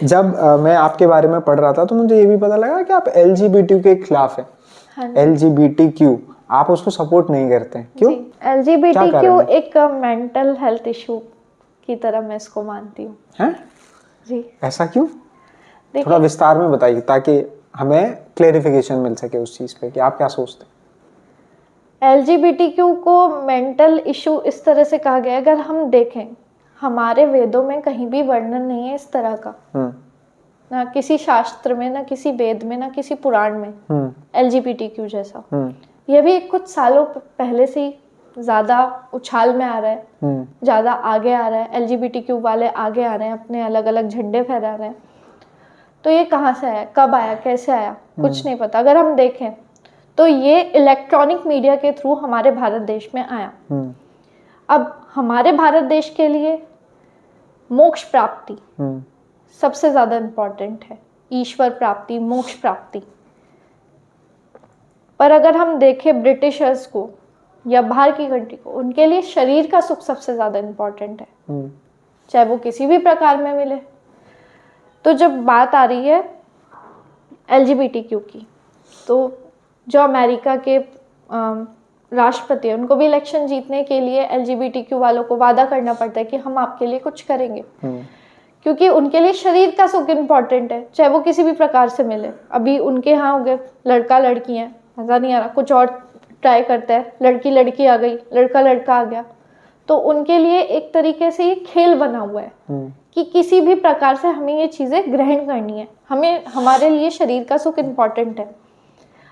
जब मैं आपके बारे में पढ़ रहा था तो मुझे ये भी पता लगा कि आप LGBT के खिलाफ हैं। हाँ LGBTQ आप उसको सपोर्ट नहीं करते हैं, क्यों? LGBTQ एक मेंटल हेल्थ इशू की तरह मैं इसको मानती हूँ। हैं? जी, ऐसा क्यों? थोड़ा विस्तार में बताइए ताकि हमें क्लेरिफिकेशन मिल सके उस चीज पे कि आप क्या सोचते हैं। LGBTQ को मेंटल इशू इस तरह से कहा गया है, अगर हम देखें हमारे वेदों में कहीं भी वर्णन नहीं है इस तरह का, ना किसी शास्त्र में, ना किसी वेद में, ना किसी पुराण में LGBTQ जैसा। यह भी कुछ सालों पहले से ही ज्यादा उछाल में आ रहा है, ज्यादा आगे आ रहा है। LGBTQ वाले आगे आ रहे हैं, अपने अलग अलग झंडे फहरा रहे हैं। तो ये कहाँ से आया, कब आया, कैसे आया, कुछ नहीं पता। अगर हम देखें तो ये इलेक्ट्रॉनिक मीडिया के थ्रू हमारे भारत देश में आया। अब हमारे भारत देश के लिए मोक्ष प्राप्ति सबसे ज्यादा इम्पोर्टेंट है, ईश्वर प्राप्ति, मोक्ष प्राप्ति। पर अगर हम देखें ब्रिटिशर्स को या बाहर की कंट्री को, उनके लिए शरीर का सुख सबसे ज्यादा इम्पोर्टेंट है, चाहे वो किसी भी प्रकार में मिले। तो जब बात आ रही है LGBTQ की, तो जो अमेरिका के राष्ट्रपति हैं, उनको भी इलेक्शन जीतने के लिए LGBTQ वालों को वादा करना पड़ता है कि हम आपके लिए कुछ करेंगे, क्योंकि उनके लिए शरीर का सुख इम्पोर्टेंट है, चाहे वो किसी भी प्रकार से मिले। अभी उनके यहाँ हो गए लड़का लड़की हैं, मज़ा नहीं आ रहा, कुछ और ट्राई करता है, लड़की लड़की आ गई, लड़का लड़का आ गया। तो उनके लिए एक तरीके से ये खेल बना हुआ है कि किसी भी प्रकार से हमें ये चीज़ें ग्रहण करनी है, हमें, हमारे लिए शरीर का सुख इम्पोर्टेंट है।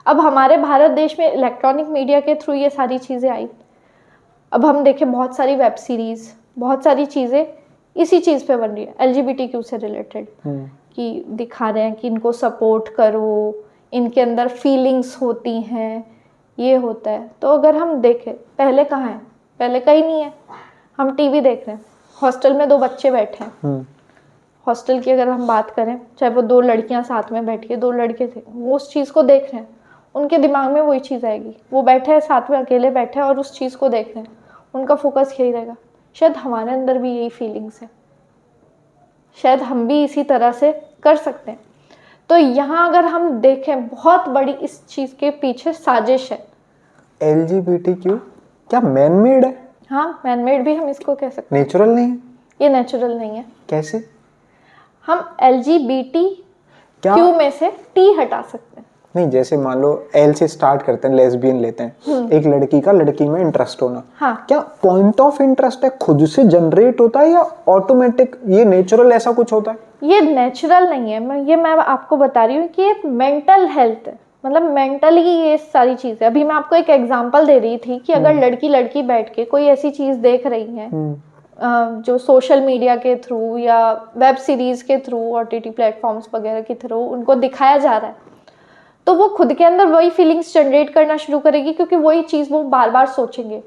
अब हमारे भारत देश में इलेक्ट्रॉनिक मीडिया के थ्रू ये सारी चीज़ें आई। अब हम देखें बहुत सारी वेब सीरीज़, बहुत सारी चीज़ें इसी चीज़ पे बन रही है LGBTQ से रिलेटेड, कि दिखा रहे हैं कि इनको सपोर्ट करो, इनके अंदर फीलिंग्स होती हैं, ये होता है। तो अगर हम देखें पहले कहाँ है, पहले कहीं नहीं है। हम टीवी देख रहे हैं, हॉस्टल में 2 बच्चे बैठे हैं, हॉस्टल की अगर हम बात करें, चाहे वो 2 लड़कियां साथ में बैठी है, 2 लड़के थे, वो उस चीज़ को देख रहे हैं, उनके दिमाग में वही चीज़ आएगी। वो बैठे हैं साथ में, अकेले बैठे हैं और उस चीज़ को देख रहे हैं, उनका फोकस यही रहेगा। शायद हमारे अंदर भी यही फीलिंग्स है, शायद हम भी इसी तरह से कर सकते हैं। तो यहाँ अगर हम देखें, बहुत बड़ी इस चीज़ के पीछे साजिश है। LGBTQ क्या मैन मेड है? हाँ, मैन मेड भी हम इसको कह सकते हैं। नेचुरल नहीं है? ये नेचुरल नहीं है। कैसे? हम LGBTQ में से T हटा सकते हैं। नहीं, जैसे मान लो L से स्टार्ट करते हैं, लेस्बियन लेते हैं, एक लड़की का लड़की में इंटरेस्ट होना, हाँ। क्या पॉइंट ऑफ इंटरेस्ट है, खुद से जनरेट होता है या ऑटोमेटिक, ये नेचुरल ऐसा कुछ होता है? ये नेचुरल नहीं है, मैं आपको बता रही हूँ कि ये मेंटल हेल्थ है, मतलब मेंटली ये सारी चीज़ है। अभी मैं आपको एक एग्जांपल दे रही थी कि अगर लड़की लड़की बैठ के कोई ऐसी चीज़ देख रही है जो सोशल मीडिया के थ्रू या वेब सीरीज के थ्रू, OTT प्लेटफॉर्म्स वगैरह के थ्रू उनको दिखाया जा रहा है, तो वो खुद के अंदर वही फीलिंग्स जनरेट करना शुरू करेगी, क्योंकि वही चीज़ वो बार बार सोचेंगे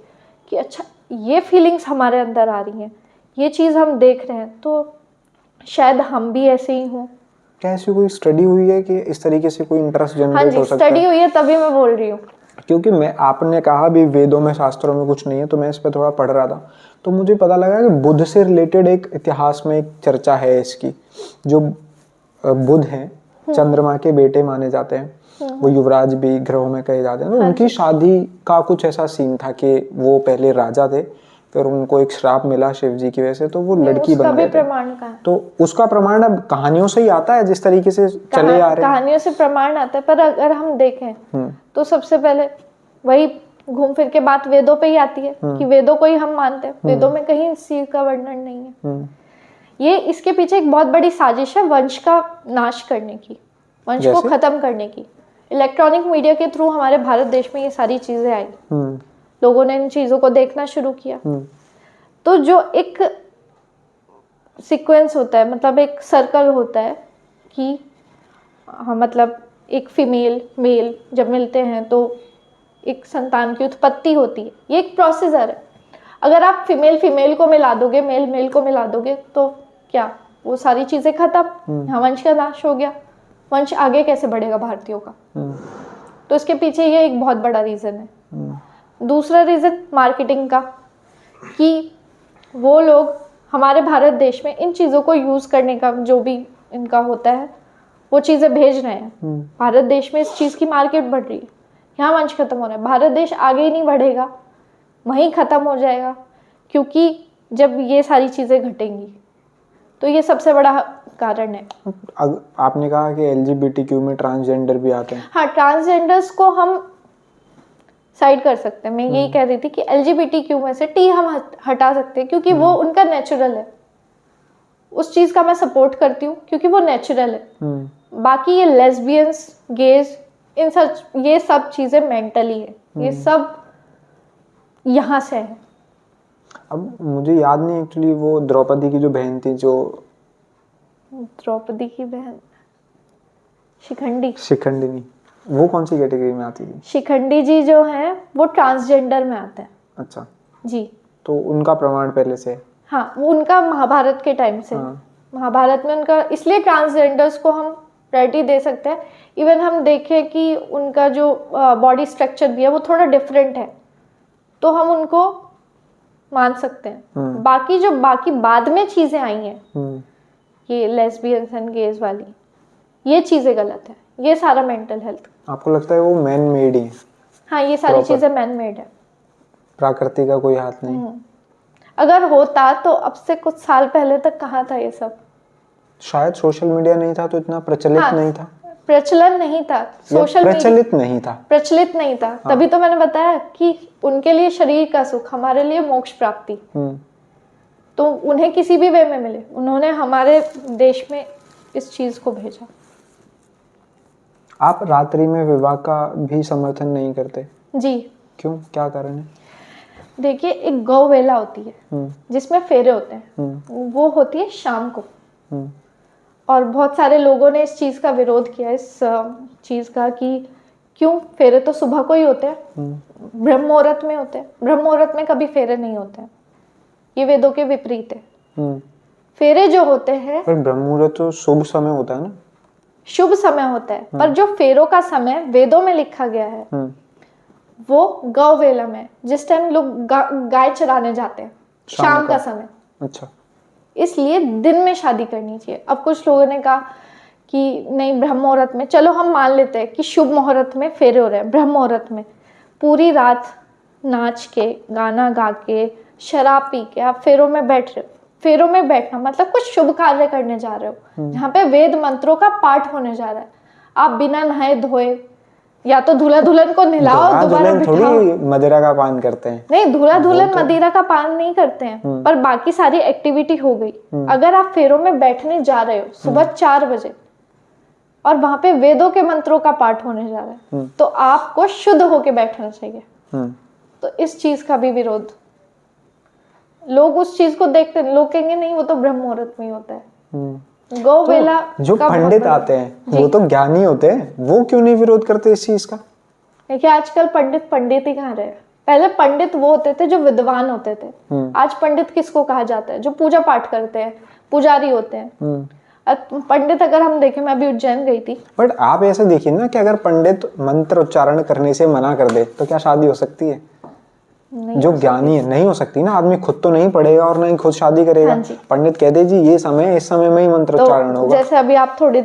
कि अच्छा ये फीलिंग्स हमारे अंदर आ रही हैं, ये चीज़ हम देख रहे हैं, तो शायद हम भी ऐसे ही हों। क्या ऐसी कोई स्टडी हुई है कि इस तरीके से कोई इंटरेस्ट जनरेट हो सकता है? स्टडी हुई है, तभी मैं बोल रही हूँ। क्योंकि आपने कहा भी वेदों में, शास्त्रों में कुछ नहीं है, तो मैं इस पर थोड़ा पढ़ रहा था, तो मुझे पता लगा कि बुध से रिलेटेड एक इतिहास में एक चर्चा है इसकी। जो बुध हैं, चंद्रमा के बेटे माने जाते हैं, वो युवराज भी ग्रहों में कहे जाते हैं। तो उनकी शादी का कुछ ऐसा सीन था कि वो पहले राजा थे, फिर उनको एक श्राप मिला शिव जी की वजह से, तो वो लड़की बन गए थे। तो उसका प्रमाण अब कहानियों से ही आता है, जिस तरीके से चले आ रहे हैं कहानियों से प्रमाण आता है। पर अगर हम देखें तो सबसे पहले वही घूम फिर के बात वेदों पे ही आती है कि वेदों को ही हम मानते हैं। वेदों में कहीं इस चीज का वर्णन नहीं है। ये इसके पीछे एक बहुत बड़ी साजिश है वंश का नाश करने की, वंश को खत्म करने की। इलेक्ट्रॉनिक मीडिया के थ्रू हमारे भारत देश में ये सारी चीजें आई, लोगों ने इन चीजों को देखना शुरू किया। तो जो एक सीक्वेंस होता है, मतलब एक सर्कल होता है कि मतलब एक फीमेल मेल जब मिलते हैं तो एक संतान की उत्पत्ति होती है। ये एक प्रोसीजर है। अगर आप फीमेल फीमेल को मिला दोगे, मेल मेल को मिला दोगे, तो क्या वो सारी चीजें खत्म, यहाँ वंश का नाश हो गया। वंश आगे कैसे बढ़ेगा भारतीयों का? तो इसके पीछे ये एक बहुत बड़ा रीजन है। दूसरा रीजन मार्केटिंग का, कि वो लोग हमारे भारत देश में इन चीज़ों को यूज़ करने का जो भी इनका होता है वो चीज़ें भेज रहे हैं। भारत देश में इस चीज़ की मार्केट बढ़ रही है, यहाँ वंश खत्म हो रहा है। भारत देश आगे ही नहीं बढ़ेगा, वहीं ख़त्म हो जाएगा, क्योंकि जब ये सारी चीज़ें घटेंगी तो ये सबसे बड़ा कारण है। आपने कहा कि LGBTQ में ट्रांसजेंडर भी आते हैं। हाँ, ट्रांसजेंडर्स को हम साइड कर सकते हैं। मैं यही कह रही थी कि LGBTQ में से T हम हटा सकते हैं, क्योंकि वो उनका नेचुरल है। उस चीज़ का मैं सपोर्ट करती हूँ क्योंकि वो नेचुरल है। बाकी ये लेस्बियंस, गेज, ये सब चीज़ें मेंटली है, ये सब यहाँ से है। अब मुझे याद नहीं एक्चुअली, वो द्रौपदी की जो बहन थी, जो द्रौपदी की बहन शिखंडिनी, वो कौन सी कैटेगरी में आती थी? शिखंडी जी जो हैं वो ट्रांसजेंडर में आते हैं। अच्छा जी, तो उनका प्रमाण पहले से? हाँ, वो उनका महाभारत के टाइम से। महाभारत में उनका, इसलिए ट्रांसजेंडर्स को हम प्रायोरिटी दे सकते हैं। इवन हम देखें कि उनका जो बॉडी स्ट्रक्चर भी है वो थोड़ा डिफरेंट है, तो हम उनको मान सकते हैं। बाकी जो बाद में चीज़ें आई हैं, ये लेस्बियंस एंड गेज वाली, ये चीज़ें गलत है। ये सारा मेंटल हेल्थ, आपको लगता है वो मैन मेड ही? हाँ, ये सारी चीज़ें मैन मेड है, प्रकृति का कोई हाथ नहीं। अगर होता तो अब से कुछ साल पहले तक कहाँ था ये सब? शायद सोशल मीडिया नहीं था तो इतना प्रचलित नहीं था। प्रचलन नहीं था, सोशल प्रचलित नहीं था, प्रचलित नहीं था। तभी तो मैंने बताया कि उनके लिए शरीर का सुख, हमारे लिए मोक्ष प्राप्ति। तो उन्हें किसी भी वे में मिले, उन्होंने हमारे देश में इस चीज को भेजा। आप रात्रि में विवाह का भी समर्थन नहीं करते? जी। क्यों, क्या कारण है? देखिए, एक गौ वेला होती है जिसमें फेरे होते हैं, वो होती है शाम को। और बहुत सारे लोगों ने इस चीज़ का विरोध किया, इस चीज़ का, कि क्यों फेरे तो सुबह को ही होते हैं, ब्रह्म मुहूर्त में होते हैं। ब्रह्म मुहूर्त में कभी फेरे नहीं होते हैं, ये वेदों के विपरीत है। फेरे जो होते हैं, पर ब्रह्म मुहूर्त तो शुभ समय होता है ना? शुभ समय होता है, पर जो फेरों का समय वेदों में लिखा गया है वो गौ वेला में, जिस टाइम लोग गाय चराने जाते हैं, शाम का समय। अच्छा, इसलिए दिन में शादी करनी चाहिए। अब कुछ लोगों ने कहा कि नहीं, ब्रह्म मुहूर्त में, चलो हम मान लेते हैं कि शुभ मुहूर्त में फेरे हो रहे हैं। ब्रह्म मुहूर्त में पूरी रात नाच के, गाना गा के, शराब पी के आप फेरों में बैठ रहे हो। फेरों में बैठना मतलब कुछ शुभ कार्य करने जा रहे हो, जहाँ पे वेद मंत्रों का पाठ होने जा रहा है। आप बिना नहाए धोए, या तो दूल्हा दुल्हन को नहलाओ, दोबारा बिठाओ। थोड़ी मदिरा का पान करते हैं। नहीं, दूल्हा दुल्हन मदिरा का पान नहीं करते हैं, पर बाकी सारी एक्टिविटी हो गई। अगर आप फेरों में बैठने जा रहे हो सुबह 4 बजे और वहां पे वेदों के मंत्रों का पाठ होने जा रहा है, तो आपको शुद्ध होके बैठना चाहिए। तो इस चीज का भी विरोध, लोग उस चीज को देखते हैं, लोग कहेंगे नहीं वो तो ब्रह्म मुहूर्त में ही होता है। गौ वेला जो पंडित आते हैं वो तो ज्ञानी होते हैं, वो क्यों नहीं विरोध करते इस चीज का? देखिए, आजकल पंडित ही कहाँ रहे। पहले पंडित वो होते थे जो विद्वान होते थे। आज पंडित किसको कहा जाता है? जो पूजा पाठ करते हैं, पुजारी होते हैं। पंडित अगर हम देखें, मैं अभी उज्जैन गई थी। बट आप ऐसे देखिए ना कि अगर पंडित मंत्र उच्चारण करने से मना कर दे तो क्या शादी हो सकती है? जो ज्ञानी है, नहीं हो सकती ना। आदमी खुद तो नहीं पढ़ेगा और नहीं खुद शादी करेगा। पंडित कह दे जी ये समय, इस समय में ही मंत्र उच्चारण होगा। जैसे अभी आप थोड़ी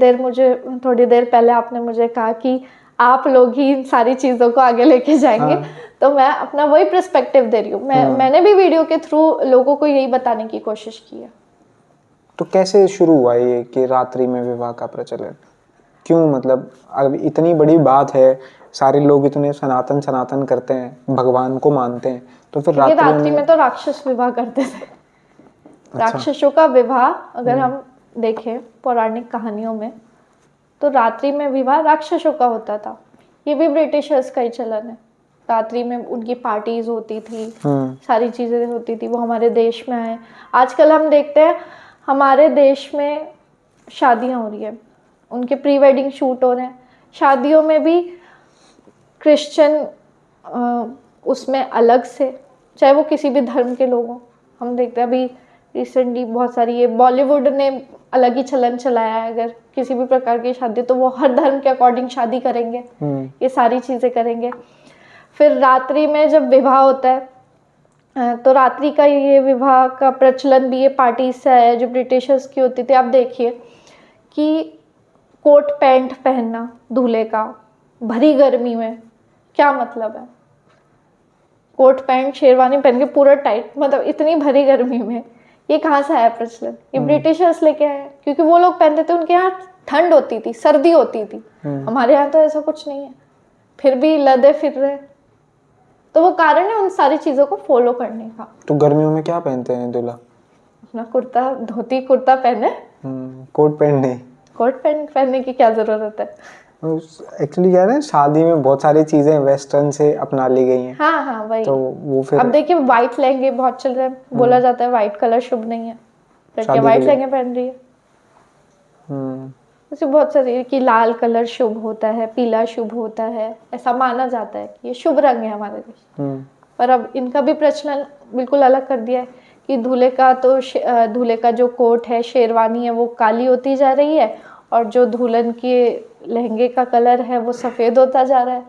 देर पहले आपने मुझे कहा कि आप लोग ही इन सारी चीजों को आगे लेके जाएंगे। तो मैं अपना वही पर्सपेक्टिव दे रही हूँ। मैंने भी वीडियो के थ्रू लोगों को यही बताने की कोशिश की है। तो कैसे शुरू हुआ ये कि रात्रि में विवाह का प्रचलन? क्यों, मतलब अब इतनी बड़ी बात है, सारे लोग इतने सनातन करते हैं, भगवान को मानते हैं, तो फिर रात्रि में तो राक्षस विवाह करते थे। राक्षसों का विवाह अगर हम देखें पौराणिक कहानियों में, तो रात्रि में विवाह राक्षसों का होता था। ये भी ब्रिटिशर्स का ही चलन है। रात्रि में उनकी पार्टीज होती थी, सारी चीजें होती थी, वो हमारे देश में आए। आजकल हम देखते हैं हमारे देश में शादियां हो रही है, उनके प्री वेडिंग शूट हो रहे हैं। शादियों में भी क्रिश्चियन उसमें अलग से, चाहे वो किसी भी धर्म के लोग हों। हम देखते हैं अभी रिसेंटली बहुत सारी, ये बॉलीवुड ने अलग ही चलन चलाया है। अगर किसी भी प्रकार की शादी, तो वो हर धर्म के अकॉर्डिंग शादी करेंगे, ये सारी चीज़ें करेंगे। फिर रात्रि में जब विवाह होता है, तो रात्रि का ये विवाह का प्रचलन भी ये पार्टी से है जो ब्रिटिशर्स की होती थी। आप देखिए कि कोट पैंट पहनना दूल्हे का भरी गर्मी में क्या मतलब है? कोट पैंट शेरवानी पहन के पूरा टाइट, मतलब इतनी भरी गर्मी में, ये कहाँ से आया प्रचलन? ये ब्रिटिशर्स लेके आए, क्योंकि वो लोग पहनते थे, उनके यहाँ ठंड होती थी, सर्दी होती थी। हमारे यहाँ तो ऐसा कुछ नहीं है, फिर भी लदे फिर रहे। तो वो कारण है उन सारी चीजों को फॉलो करने का। तो गर्मियों में क्या पहनते हैं दूल्हा? अपना कुर्ता, धोती कुर्ता पहने, कोट पैंट नहीं। कोट पैंट पहनने की क्या जरूरत है? एक्चुअली क्या है ना, शादी में बहुत सारी चीजें वेस्टर्न से अपना ली गई हैं। हाँ हाँ वही। तो वो फिर अब देखिए व्हाइट लहंगे बहुत चल रहे हैं, बोला जाता है व्हाइट कलर शुभ नहीं है, लड़कियां शादी के व्हाइट लिए। लहंगे पहन रही है। वैसे बहुत सारी कि लाल कलर शुभ होता है, पीला शुभ होता है, ऐसा माना जाता है कि ये शुभ रंग है हमारे देश। पर अब इनका भी प्रचलन बिल्कुल अलग कर दिया है कि दूल्हे का तो दूल्हे का जो कोट है, शेरवानी है, वो काली होती जा रही है, और जो दुल्हन के लहंगे का कलर है वो सफ़ेद होता जा रहा है।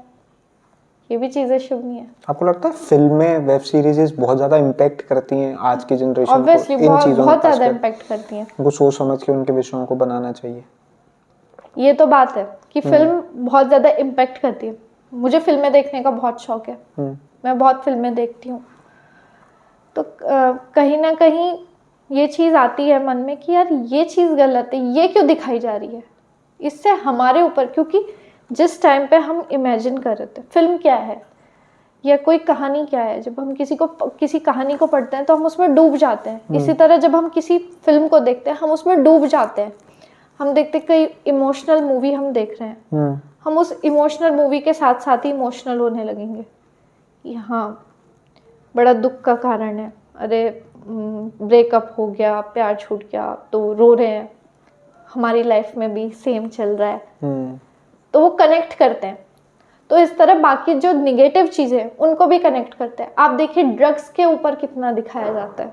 ये भी चीज़ें शुभ नहीं है। आपको लगता है फिल्में, वेब सीरीज बहुत ज़्यादा इम्पैक्ट करती हैं आज की जनरेशन को ऑब्वियसली इन चीज़ों बहुत में? ज़्यादा इम्पैक्ट करती हैं। उनको सोच समझ के उनके विषयों को बनाना चाहिए। ये तो बात है कि फिल्म बहुत ज़्यादा इम्पैक्ट करती है। मुझे फिल्में देखने का बहुत शौक है, मैं बहुत फिल्में देखती हूँ। तो कहीं ना कहीं ये चीज़ आती है मन में कि यार ये चीज़ गलत है, ये क्यों दिखाई जा रही है? इससे हमारे ऊपर, क्योंकि जिस टाइम पे हम इमेजिन कर रहे थे फिल्म क्या है या कोई कहानी क्या है, जब हम किसी कहानी को पढ़ते हैं तो हम उसमें डूब जाते हैं। इसी तरह जब हम किसी फिल्म को देखते हैं हम उसमें डूब जाते हैं। हम देखते कई इमोशनल मूवी हम देख रहे हैं, हम उस इमोशनल मूवी के साथ साथ ही इमोशनल होने लगेंगे कि हाँ बड़ा दुख का कारण है, अरे ब्रेकअप हो गया, प्यार छूट गया, तो रो रहे हैं, हमारी लाइफ में भी सेम चल रहा है। तो वो कनेक्ट करते हैं। तो इस तरह बाकी जो निगेटिव चीज़ें हैं उनको भी कनेक्ट करते हैं। आप देखिए ड्रग्स के ऊपर कितना दिखाया जाता है,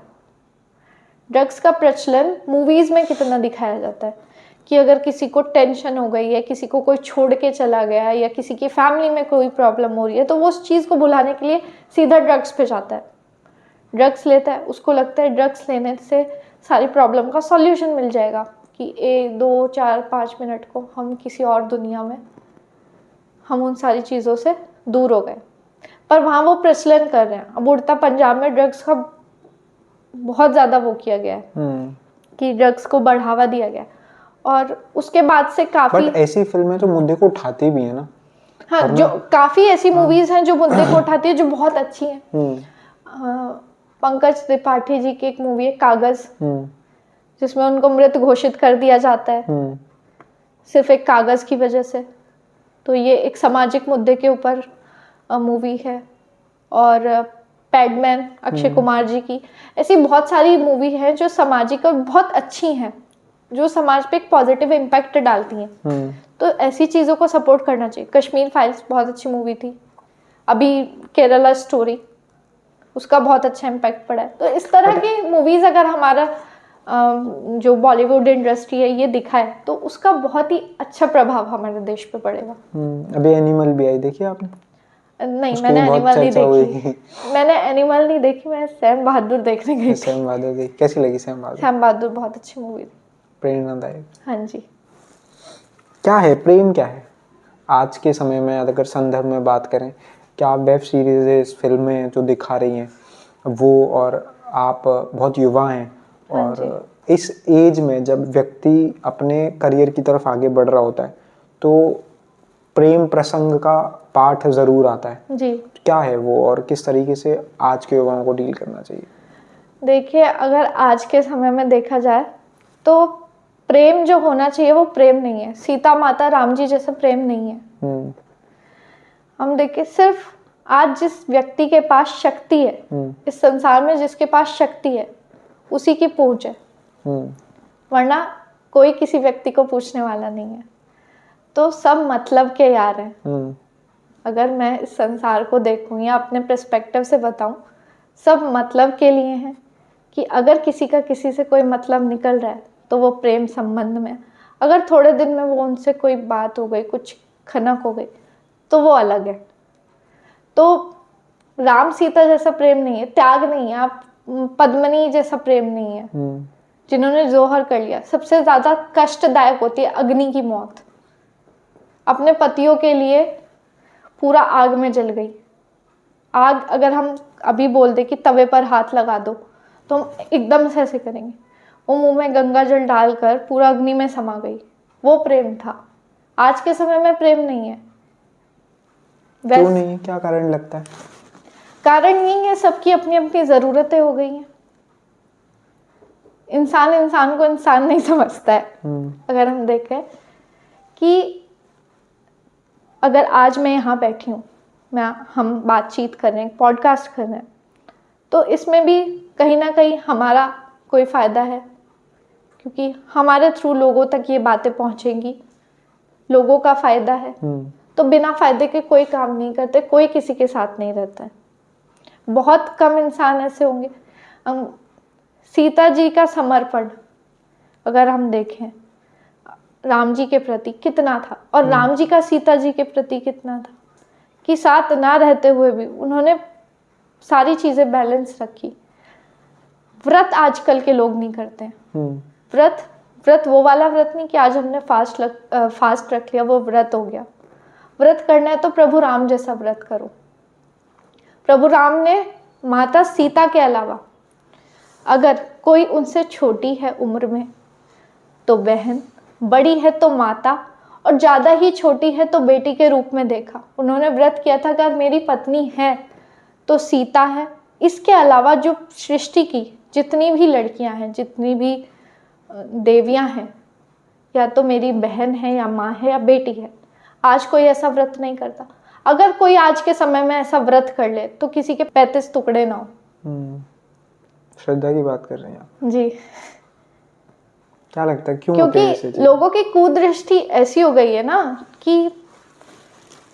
ड्रग्स का प्रचलन मूवीज़ में कितना दिखाया जाता है कि अगर किसी को टेंशन हो गई है, किसी को कोई छोड़ के चला गया या किसी की फैमिली में कोई प्रॉब्लम हो रही है, तो वो उस चीज़ को भुलाने के लिए सीधा ड्रग्स पे जाता है, ड्रग्स लेता है। उसको लगता है ड्रग्स लेने से सारी प्रॉब्लम का सॉल्यूशन मिल जाएगा कि 1 2 4 5 मिनट को हम किसी और दुनिया में, हम उन सारी चीज़ों से दूर हो गए। पर वहाँ वो प्रचलन कर रहे हैं। अब उड़ता पंजाब में ड्रग्स का बहुत ज़्यादा वो किया गया है कि ड्रग्स को बढ़ावा दिया गया, और उसके बाद से काफ़ी बट ऐसी फिल्में जो मुद्दे को उठाती भी है ना। हाँ, जो काफ़ी ऐसी मूवीज़ हैं जो मुद्दे को उठाती है, जो बहुत अच्छी हैं। पंकज त्रिपाठी जी की एक मूवी है कागज़, जिसमें उनको मृत घोषित कर दिया जाता है सिर्फ एक कागज़ की वजह से। तो ये एक सामाजिक मुद्दे के ऊपर मूवी है। और पैडमैन अक्षय कुमार जी की, ऐसी बहुत सारी मूवी हैं जो सामाजिक और बहुत अच्छी हैं, जो समाज पे एक पॉजिटिव इम्पैक्ट डालती हैं। तो ऐसी चीज़ों को सपोर्ट करना चाहिए। कश्मीर फाइल्स बहुत अच्छी मूवी थी, अभी केरला स्टोरी, उसका बहुत अच्छा इम्पैक्ट पड़ा है। तो इस तरह की मूवीज़ अगर हमारा जो बॉलीवुड इंडस्ट्री है ये दिखाए तो उसका बहुत ही अच्छा प्रभाव हमारे देश पे पड़ेगा। अभी एनिमल भी आई, देखी आपने? नहीं, मैंने एनिमल नहीं देखी। मैंने एनिमल नहीं देखी, मैं सैम बहादुर देखने गई थी। सैम बहादुर देखी, कैसी लगी सैम बहादुर? सैम बहादुर बहुत अच्छी मूवी थी, प्रेरणादायक। हाँ जी। क्या है प्रेम, क्या है आज के समय में? अगर संदर्भ में बात करें, क्या वेब सीरीज, फिल्में जो दिखा रही हैं वो, और आप बहुत युवा हैं, और इस एज में जब व्यक्ति अपने करियर की तरफ आगे बढ़ रहा होता है तो प्रेम प्रसंग का पाठ ज़रूर आता है जी। क्या है वो, और किस तरीके से आज के युवाओं को डील करना चाहिए? देखिए अगर आज के समय में देखा जाए तो प्रेम जो होना चाहिए वो प्रेम नहीं है। सीता माता राम जी जैसा प्रेम नहीं है। हम देखिए सिर्फ आज जिस व्यक्ति के पास शक्ति है, इस संसार में जिसके पास शक्ति है उसी की पूछ है, वरना कोई किसी व्यक्ति को पूछने वाला नहीं है। तो सब मतलब के यार हैं। अगर मैं इस संसार को देखूं या अपने पर्सपेक्टिव से बताऊं, सब मतलब के लिए हैं कि अगर किसी का किसी से कोई मतलब निकल रहा है तो वो प्रेम संबंध में। अगर थोड़े दिन में वो उनसे कोई बात हो गई, कुछ खनक हो गई, तो वो अलग है। तो राम सीता जैसा प्रेम नहीं है, त्याग नहीं है, आप पद्मिनी जैसा प्रेम नहीं है। जिन्होंने जोहर कर लिया, सबसे ज़्यादा कष्टदायक होती है अग्नि की मौत। अपने पतियों के लिए पूरा आग में जल गई। आग अगर हम अभी बोल दे कि तवे पर हाथ लगा दो तो हम एकदम से ऐसे करेंगे। वो मुंह में गंगा जल डालकर पूरा अग्नि में समा गई। वो प्रेम था। आज के समय में प्रेम नहीं है। क्यों नहीं है? क्या कारण लगता है? कारण यही है, सबकी अपनी अपनी ज़रूरतें हो गई हैं। इंसान इंसान को इंसान नहीं समझता है। अगर हम देखें कि अगर आज मैं यहाँ बैठी हूँ, हम बातचीत कर रहे हैं, पॉडकास्ट कर रहे हैं, तो इसमें भी कहीं ना कहीं हमारा कोई फ़ायदा है, क्योंकि हमारे थ्रू लोगों तक ये बातें पहुँचेंगी, लोगों का फ़ायदा है। तो बिना फ़ायदे के कोई काम नहीं करते, कोई किसी के साथ नहीं रहता है। बहुत कम इंसान ऐसे होंगे। सीता जी का समर्पण अगर हम देखें राम जी के प्रति कितना था, और राम जी का सीता जी के प्रति कितना था, कि साथ ना रहते हुए भी उन्होंने सारी चीज़ें बैलेंस रखी। व्रत आजकल के लोग नहीं करते हैं। व्रत वो वाला व्रत नहीं कि आज हमने फास्ट रख लिया, वो व्रत हो गया। व्रत करना है तो प्रभु राम जैसा व्रत करो। प्रभु राम ने माता सीता के अलावा अगर कोई उनसे छोटी है उम्र में तो बहन, बड़ी है तो माता, और ज़्यादा ही छोटी है तो बेटी के रूप में देखा। उन्होंने व्रत किया था अगर मेरी पत्नी है तो सीता है। इसके अलावा जो सृष्टि की जितनी भी लड़कियां हैं, जितनी भी देवियां हैं, या तो मेरी बहन है या माँ है या बेटी है। आज कोई ऐसा व्रत नहीं करता। अगर कोई आज के समय में ऐसा व्रत कर ले तो किसी के 35 टुकड़े ना हो। श्रद्धा की बात कर रहे हैं आप जी। क्या लगता है क्यों? क्योंकि लोगों की कुदृष्टि ऐसी हो गई है ना कि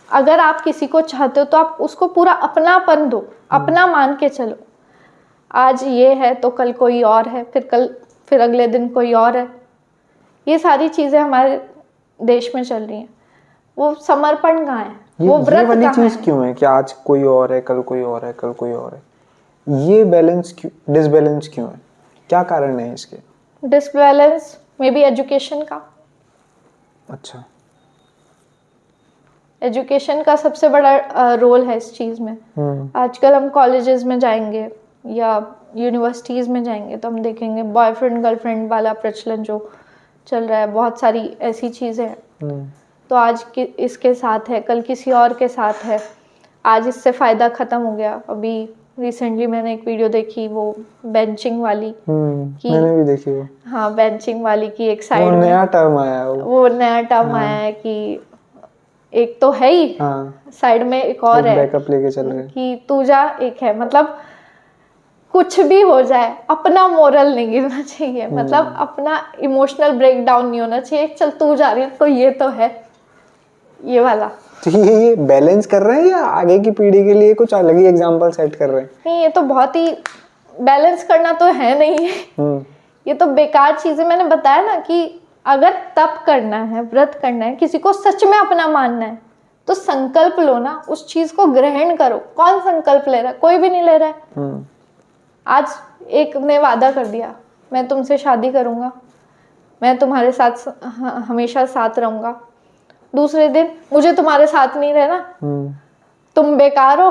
अगर आप किसी को चाहते हो तो आप उसको पूरा अपनापन दो, अपना मान के चलो। आज ये है तो कल कोई और है, फिर अगले दिन कोई और है। ये सारी चीजें हमारे देश में चल रही हैं। वो समर्पण कहाँ है? वो व्रत वाली कहाँ चीज है? क्यों है कि आज कोई और है, कल कोई और है, कल कोई और है? ये बैलेंस क्यों, डिसबैलेंस क्यों है? क्या कारण है इसके? डिसबैलेंस मे बी एजुकेशन का। अच्छा, एजुकेशन का सबसे बड़ा रोल है इस चीज़ में। आजकल हम कॉलेजेस में जाएंगे या यूनिवर्सिटीज़ में जाएंगे तो हम देखेंगे बॉयफ्रेंड गर्लफ्रेंड वाला प्रचलन जो चल रहा है। बहुत सारी ऐसी चीज़ें हैं। तो आज इसके साथ है, कल किसी और के साथ है। आज इससे फ़ायदा ख़त्म हो गया। अभी रिसेंटली मैंने एक वीडियो देखी, वो बेंचिंग वाली मैंने भी देखी वो। हाँ, बेंचिंग वाली की एक साइड वो नया टर्म आया है। वो नया टर्म आया है कि एक तो है ही, साइड में एक और है, बैकअप लेके चल रहे हैं कि तू जा, एक है। मतलब कुछ भी हो जाए अपना मोरल नहीं गिरना चाहिए। मतलब अपना इमोशनल ब्रेकडाउन नहीं होना चाहिए। चल तू जा रही है तो ये तो है, ये वाला। तो ये बैलेंस कर रहे हैं या आगे की पीढ़ी के लिए कुछ अलग ही एग्जांपल सेट कर रहे हैं? नहीं, ये तो बहुत ही बैलेंस करना तो है नहीं है। ये तो बेकार चीजें। मैंने बताया ना कि अगर तप करना है, व्रत करना है, किसी को सच में अपना मानना है तो संकल्प लो ना, उस चीज को ग्रहण करो। कौन संकल्प ले रहा है? कोई भी नहीं ले रहा है। आज एक ने वादा कर दिया, मैं तुमसे शादी करूंगा, मैं तुम्हारे साथ हमेशा साथ रहूंगा। दूसरे दिन मुझे तुम्हारे साथ नहीं रहना, तुम बेकार हो,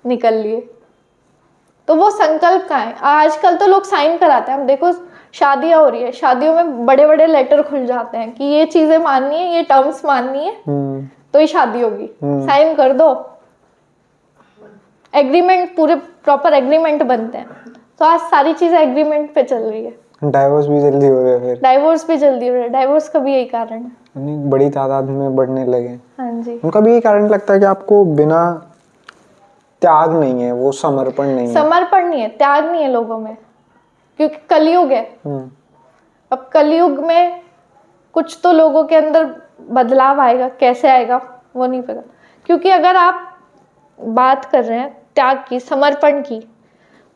निकल लिए। तो वो संकल्प कहाँ है? आजकल तो लोग साइन कराते हैं। हम देखो शादियां हो रही है, शादियों में बड़े बड़े लेटर खुल जाते हैं कि ये चीजें माननी है, ये टर्म्स माननी है तो ही शादी होगी, साइन कर दो। एग्रीमेंट, पूरे प्रॉपर एग्रीमेंट बनते हैं। तो आज सारी चीजें एग्रीमेंट पे चल रही है। डाइवोर्स भी जल्दी हो रहे हैं। फिर डाइवोर्स भी जल्दी हो रहा है। डाइवोर्स का भी यही कारण है, बड़ी तादाद में बढ़ने लगे। हाँ जी। उनका भी यही कारण लगता है कि आपको बिना त्याग नहीं है, वो समर्पण नहीं है। समर्पण नहीं है, त्याग नहीं है लोगों में, क्योंकि कलयुग है। अब कलयुग में कुछ तो लोगों के अंदर बदलाव आएगा, कैसे आएगा वो नहीं पता। क्योंकि अगर आप बात कर रहे हैं त्याग की, समर्पण की,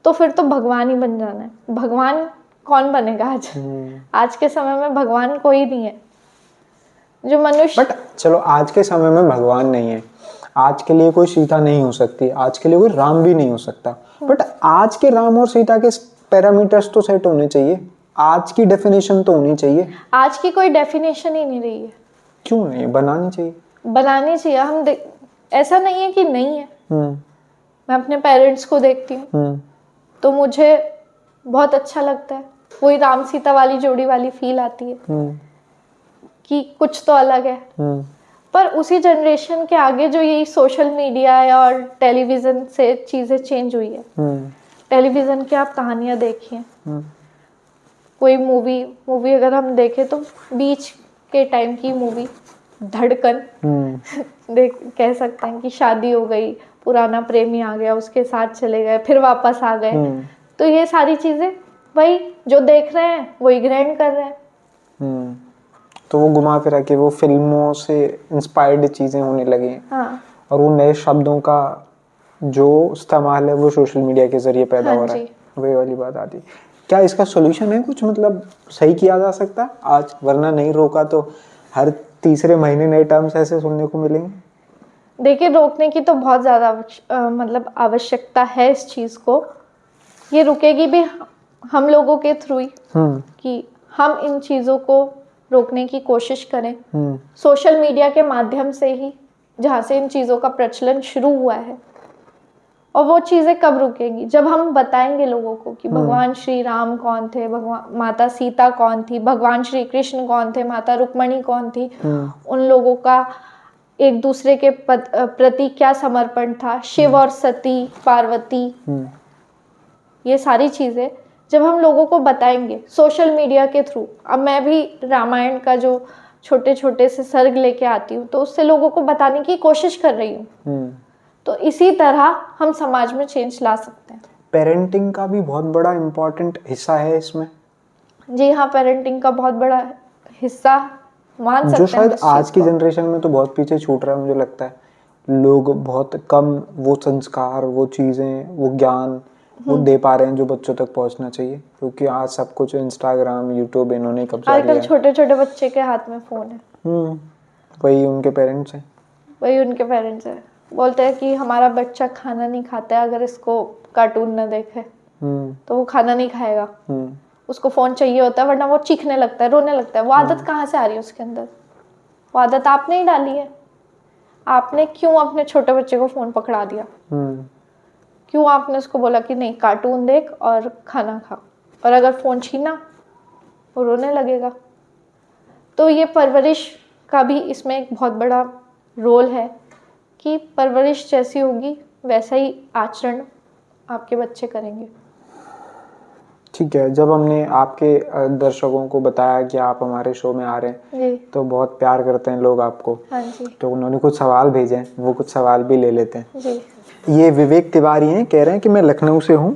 तो फिर तो भगवान ही बन जाना है। भगवान कौन बनेगा आज? आज के समय में भगवान कोई नहीं है। जो मनुष्य, बट चलो आज के समय में भगवान नहीं है, आज के लिए कोई सीता नहीं हो सकती, आज के लिए कोई राम भी नहीं हो सकता। बट आज के राम और सीता के पैरामीटर्स तो सेट होने चाहिए। आज की डेफिनेशन तो होनी चाहिए। आज की कोई डेफिनेशन ही नहीं रही है। क्यों नहीं, बनानी चाहिए। बनानी चाहिए। ऐसा नहीं है कि नहीं है। मैं अपने पेरेंट्स को देखती हूँ तो मुझे बहुत अच्छा लगता है। वही राम सीता वाली जोड़ी वाली फील आती है कि कुछ तो अलग है। पर उसी जनरेशन के आगे जो यही सोशल मीडिया है और टेलीविज़न से चीज़ें चेंज हुई है। टेलीविज़न की आप कहानियाँ देखिए, कोई मूवी अगर हम देखें तो बीच के टाइम की मूवी धड़कन कह सकते हैं कि शादी हो गई, पुराना प्रेमी आ गया, उसके साथ चले गए, फिर वापस आ गए। तो ये सारी चीज़ें भाई जो देख रहे हैं वही ग्रहण कर रहे हैं। तो वो घुमा फिरा के वो फिल्मों से इंस्पायर्ड चीजें होने लगी हैं। हाँ। और वो नए शब्दों का जो इस्तेमाल है वो सोशल मीडिया के जरिए पैदा हो रहा है। वही वाली बात आती है। क्या इसका सोल्यूशन है कुछ, मतलब सही किया जा सकता है आज, वरना नहीं रोका तो हर तीसरे महीने नए टर्म्स ऐसे सुनने को मिलेंगे। देखिए, रोकने की तो बहुत ज़्यादा मतलब आवश्यकता है इस चीज़ को। ये रुकेगी भी हम लोगों के थ्रू ही कि हम इन चीज़ों को रोकने की कोशिश करें। सोशल मीडिया के माध्यम से ही, जहाँ से इन चीज़ों का प्रचलन शुरू हुआ है। और वो चीज़ें कब रुकेंगी, जब हम बताएंगे लोगों को कि भगवान श्री राम कौन थे, भगवान माता सीता कौन थी, भगवान श्री कृष्ण कौन थे, माता रुक्मणी कौन थी, उन लोगों का एक दूसरे के प्रति क्या समर्पण था, शिव और सती, पार्वती, ये सारी चीज़ें जब हम लोगों को बताएंगे सोशल मीडिया के थ्रू। अब मैं भी रामायण का जो छोटे छोटे से सर्ग लेके आती हूँ तो उससे लोगों को बताने की कोशिश कर रही हूँ। तो इसी तरह हम समाज में चेंज ला सकते हैं। पेरेंटिंग का भी बहुत बड़ा इम्पोर्टेंट हिस्सा है इसमें। जी हाँ, पेरेंटिंग का बहुत बड़ा हिस्सा मान सकते हैं, जो शायद आज की जनरेशन में तो बहुत पीछे छूट रहा है। मुझे लगता है लोग बहुत कम वो संस्कार, वो चीज़ें, वो ज्ञान वो दे पा रहे हैं जो बच्चों तक पहुंचना चाहिए, क्योंकि आज सब कुछ इंस्टाग्राम, यूट्यूब इन्होंने कब्जा लिया है। आजकल छोटे छोटे बच्चे के हाथ में फ़ोन है। वही उनके पेरेंट्स हैं। बोलते हैं कि हमारा बच्चा खाना नहीं खाता है अगर इसको कार्टून न देखे तो वो खाना नहीं खाएगा। उसको फ़ोन चाहिए होता है, वरना वो चीखने लगता है, रोने लगता है। वो आदत कहाँ से आ रही है उसके अंदर? वो आदत आपने ही डाली है। आपने क्यों अपने छोटे बच्चे को फ़ोन पकड़ा दिया? क्यों आपने उसको बोला कि नहीं कार्टून देख और खाना खा, और अगर फ़ोन छीना वो रोने लगेगा। तो ये परवरिश का भी इसमें एक बहुत बड़ा रोल है कि परवरिश जैसी होगी वैसा ही आचरण आपके बच्चे करेंगे। ठीक है, जब हमने आपके दर्शकों को बताया कि आप हमारे शो में आ रहे हैं तो बहुत प्यार करते हैं लोग आपको। हाँ जी। तो उन्होंने कुछ सवाल भेजे हैं, वो कुछ सवाल भी ले लेते हैं जी। ये विवेक तिवारी हैं, कह रहे हैं कि मैं लखनऊ से हूँ,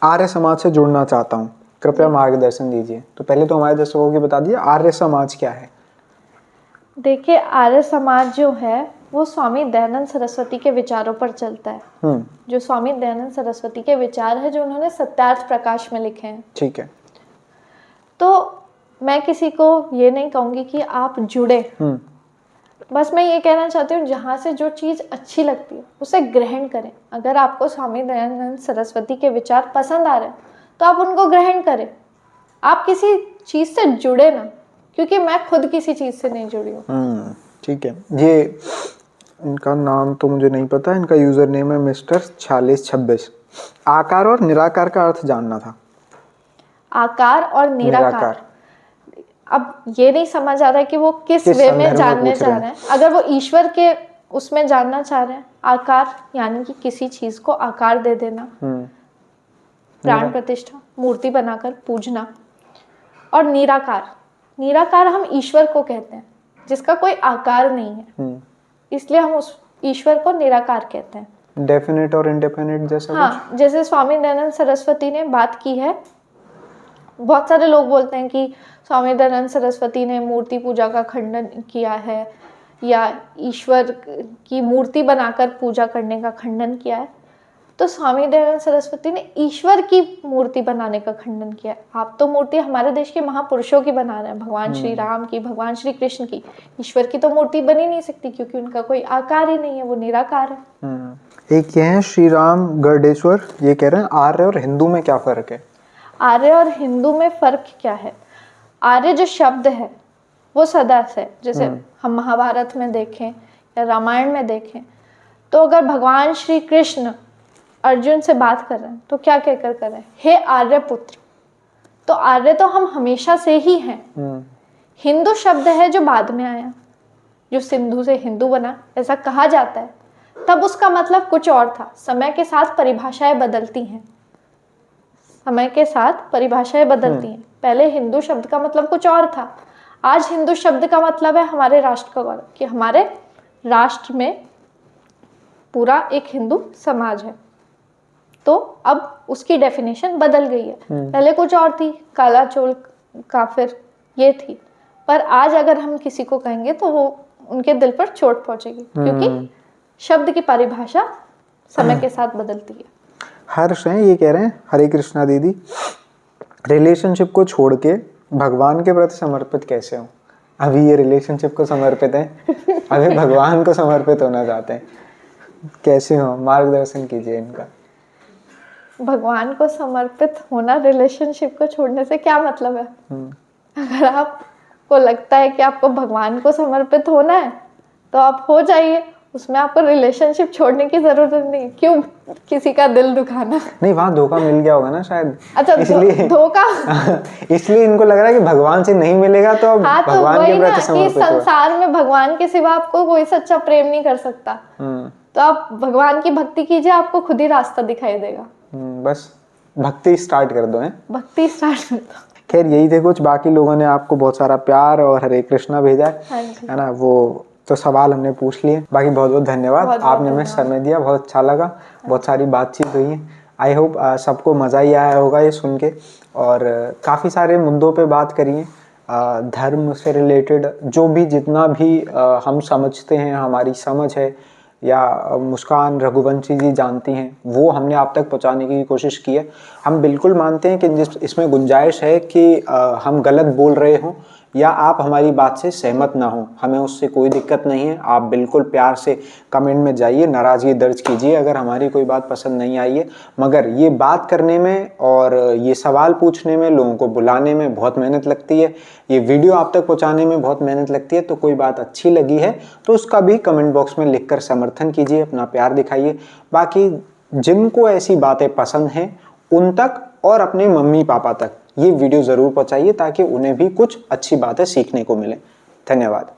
आर्य समाज से जुड़ना चाहता हूँ, कृपया मार्गदर्शन दीजिए। तो पहले तो हमारे दर्शकों को बता दिए आर्य समाज क्या है। देखिए, आर्य समाज जो है वो स्वामी दयानंद सरस्वती के विचारों पर चलता है। जो स्वामी दयानंद सरस्वती के विचार है जो उन्होंने सत्यार्थ प्रकाश में लिखे हैं। ठीक है। तो मैं किसी को ये नहीं कहूँगी कि आप जुड़े। बस मैं ये कहना चाहती हूँ जहाँ से जो चीज़ अच्छी लगती है उसे ग्रहण करें। अगर आपको स्वामी दयानंद सरस्वती के विचार पसंद आ रहे हैं तो आप उनको ग्रहण करें। आप किसी चीज़ से जुड़े ना, क्योंकि मैं खुद किसी चीज़ से नहीं जुड़ी हूँ। ठीक है। ये इनका नाम तो मुझे नहीं पता, इनका यूज़र नेम है मिस्टर 4626। आकार और निराकार का अर्थ जानना था। आकार और निराकार। अब ये नहीं समझ आ रहा है कि वो किस वे में जानने चाह रहे हैं। अगर वो ईश्वर के उसमें जानना चाह रहे हैं, आकार यानी कि किसी चीज को आकार दे देना, प्राण प्रतिष्ठा, मूर्ति बनाकर पूजना। और निराकार हम ईश्वर को कहते हैं जिसका कोई आकार नहीं है, इसलिए हम उस ईश्वर को निराकार कहते हैं। डेफिनेट और इंडेफिनेट जैसा हाँ, जैसे स्वामी दयानंद सरस्वती ने बात की है। बहुत सारे लोग बोलते हैं कि स्वामी दयानंद सरस्वती ने मूर्ति पूजा का खंडन किया है या ईश्वर की मूर्ति बनाकर पूजा करने का खंडन किया है। तो स्वामी दयानंद सरस्वती ने ईश्वर की मूर्ति बनाने का खंडन किया है। आप तो मूर्ति हमारे देश के महापुरुषों की बना रहे हैं, भगवान श्री राम की, भगवान श्री कृष्ण की। ईश्वर की तो मूर्ति बनी नहीं सकती क्योंकि उनका कोई आकार ही नहीं है, वो निराकार है। एक ये है श्री राम गर्डेश्वर, ये कह रहे हैं आर्य और हिंदू में क्या फर्क है। आर्य और हिंदू में फर्क क्या है। आर्य जो शब्द है वो सदा से, जैसे हम महाभारत में देखें या रामायण में देखें, तो अगर भगवान श्री कृष्ण अर्जुन से बात कर रहे हैं तो क्या कहकर कर रहे हैं, हे आर्य पुत्र। तो आर्य तो हम हमेशा से ही हैं। हिंदू शब्द है जो बाद में आया, जो सिंधु से हिंदू बना, ऐसा कहा जाता है। तब उसका मतलब कुछ और था। समय के साथ परिभाषाएं बदलती हैं, समय के साथ परिभाषाएं बदलती हैं। पहले हिंदू शब्द का मतलब कुछ और था, आज हिंदू शब्द का मतलब है हमारे राष्ट्र का गौरव, कि हमारे राष्ट्र में पूरा एक हिंदू समाज है। तो अब उसकी डेफिनेशन बदल गई है। पहले कुछ और थी, काला चोल काफिर ये थी, पर आज अगर हम किसी को कहेंगे तो वो उनके दिल पर चोट पहुंचेगी, क्योंकि शब्द की परिभाषा समय के साथ बदलती है। हर्ष हैं ये कह रहे हैं, हरे कृष्णा दीदी, रिलेशनशिप को छोड़ के भगवान के प्रति समर्पित कैसे हो। अभी ये रिलेशनशिप को समर्पित है, अभी भगवान को समर्पित होना चाहते हैं, कैसे हो, मार्गदर्शन कीजिए इनका। भगवान को समर्पित होना रिलेशनशिप को छोड़ने से क्या मतलब है। अगर आपको लगता है कि आपको भगवान को समर्पित होना है तो आप हो जाइए, उसमें आपको रिलेशनशिप छोड़ने की जरूरत नहीं। क्यों किसी का दिल दुखाना। नहीं, वहाँ धोखा मिल गया होगा ना शायद, अच्छा इसलिए धोखा इसलिए इनको लग रहा है कि भगवान से नहीं मिलेगा तो अब हाँ, तो भगवान के प्रति समर्पित कि संसार में भगवान के सिवा आपको कोई सच्चा प्रेम नहीं कर सकता। तो आप भगवान की भक्ति कीजिए, आपको खुद ही रास्ता दिखाई देगा। बस भक्ति स्टार्ट कर दो, है भक्ति स्टार्ट कर दो। खैर यही थे कुछ, बाकी लोगों ने आपको बहुत सारा प्यार और हरे कृष्णा भेजा है ना, वो तो सवाल हमने पूछ लिए। बाकी बहुत बहुत धन्यवाद, आपने हमें समय दिया, बहुत अच्छा लगा, बहुत सारी बातचीत हुई है। आई होप सबको मज़ा ही आया होगा ये सुन के, और काफ़ी सारे मुद्दों पे बात करिए, धर्म से रिलेटेड जो भी जितना भी हम समझते हैं, हमारी समझ है या मुस्कान रघुवंशी जी जानती हैं, वो हमने आप तक पहुंचाने की कोशिश की है। हम बिल्कुल मानते हैं कि इसमें गुंजाइश है कि हम गलत बोल रहे हों या आप हमारी बात से सहमत ना हो, हमें उससे कोई दिक्कत नहीं है। आप बिल्कुल प्यार से कमेंट में जाइए, नाराज़गी दर्ज कीजिए अगर हमारी कोई बात पसंद नहीं आई है। मगर ये बात करने में और ये सवाल पूछने में, लोगों को बुलाने में बहुत मेहनत लगती है, ये वीडियो आप तक पहुंचाने में बहुत मेहनत लगती है। तो कोई बात अच्छी लगी है तो उसका भी कमेंट बॉक्स में लिखकर समर्थन कीजिए, अपना प्यार दिखाइए। बाकी जिनको ऐसी बातें पसंद हैं उन तक और अपने मम्मी पापा तक ये वीडियो ज़रूर पहुंचाइए, ताकि उन्हें भी कुछ अच्छी बातें सीखने को मिले। धन्यवाद।